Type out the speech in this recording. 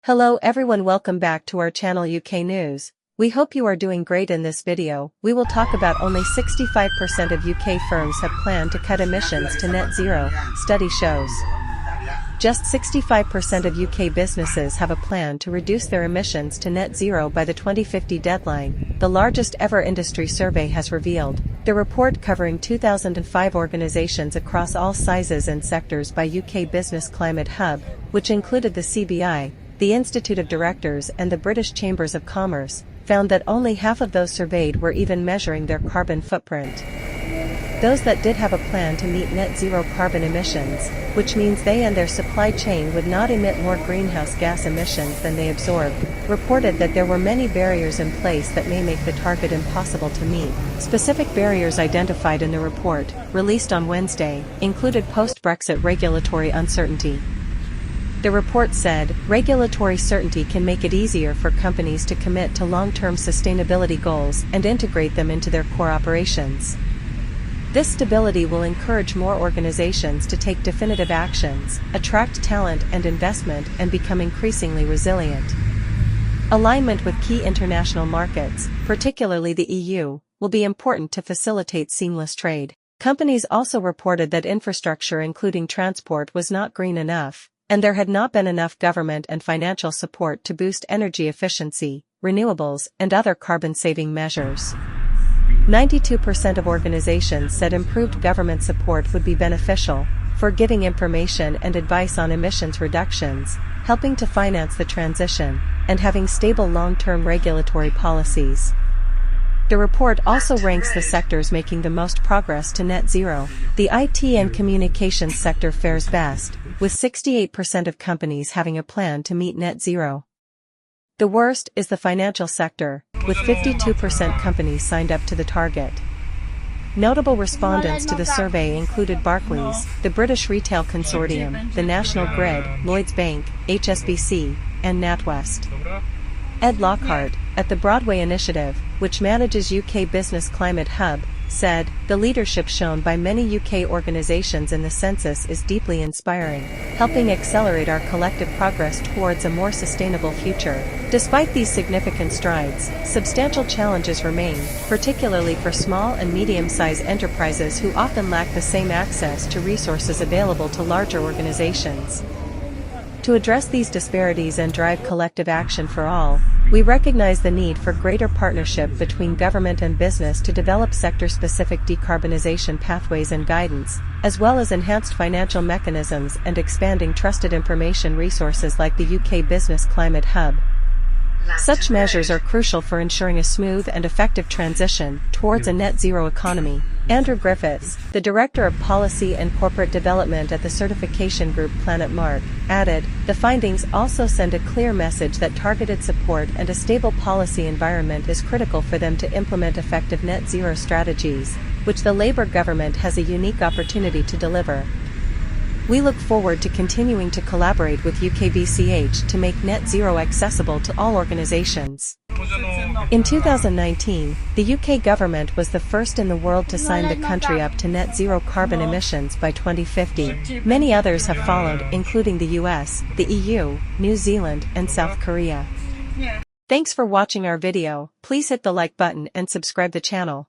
Hello everyone, welcome back to our channel UK News. We hope you are doing great. In this video, we will talk about only 65% of UK firms have planned to cut emissions to net zero, study shows. Just 65% of UK businesses have a plan to reduce their emissions to net zero by the 2050 deadline, the largest ever industry survey has revealed. The report, covering 2005 organisations across all sizes and sectors by UK Business Climate Hub, which included the CBI, the Institute of Directors and the British Chambers of Commerce, found that only half of those surveyed were even measuring their carbon footprint. Those that did have a plan to meet net zero carbon emissions, which means they and their supply chain would not emit more greenhouse gas emissions than they absorbed, reported that there were many barriers in place that may make the target impossible to meet. Specific barriers identified in the report, released on Wednesday, included post-Brexit regulatory uncertainty. The report said, regulatory certainty can make it easier for companies to commit to long-term sustainability goals and integrate them into their core operations. This stability will encourage more organizations to take definitive actions, attract talent and investment, and become increasingly resilient. Alignment with key international markets, particularly the EU, will be important to facilitate seamless trade. Companies also reported that infrastructure, including transport, was not green enough, and there had not been enough government and financial support to boost energy efficiency, renewables, and other carbon-saving measures. 92% of organizations said improved government support would be beneficial, for giving information and advice on emissions reductions, helping to finance the transition, and having stable long-term regulatory policies. The report also ranks the sectors making the most progress to net zero. The IT and communications sector fares best, with 68% of companies having a plan to meet net zero. The worst is the financial sector, with 52% companies signed up to the target. Notable respondents to the survey included Barclays, the British Retail Consortium, the National Grid, Lloyds Bank, HSBC, and NatWest. Ed Lockhart, at the Broadway Initiative, which manages UK Business Climate Hub, said, "The leadership shown by many UK organisations in the census is deeply inspiring, helping accelerate our collective progress towards a more sustainable future." Despite these significant strides, substantial challenges remain, particularly for small and medium-sized enterprises who often lack the same access to resources available to larger organisations. To address these disparities and drive collective action for all, we recognize the need for greater partnership between government and business to develop sector-specific decarbonisation pathways and guidance, as well as enhanced financial mechanisms and expanding trusted information resources like the UK Business Climate Hub. Such measures are crucial for ensuring a smooth and effective transition towards a net zero economy. Andrew Griffiths, the Director of Policy and Corporate Development at the certification group Planet Mark, added, "The findings also send a clear message that targeted support and a stable policy environment is critical for them to implement effective net zero strategies, which the Labour government has a unique opportunity to deliver." We look forward to continuing to collaborate with UKBCH to make net zero accessible to all organizations. In 2019, the UK government was the first in the world to sign the country up to net zero carbon emissions by 2050. Many others have followed, including the US, the EU, New Zealand, and South Korea. Thanks for watching our video. Please hit the like button and subscribe the channel.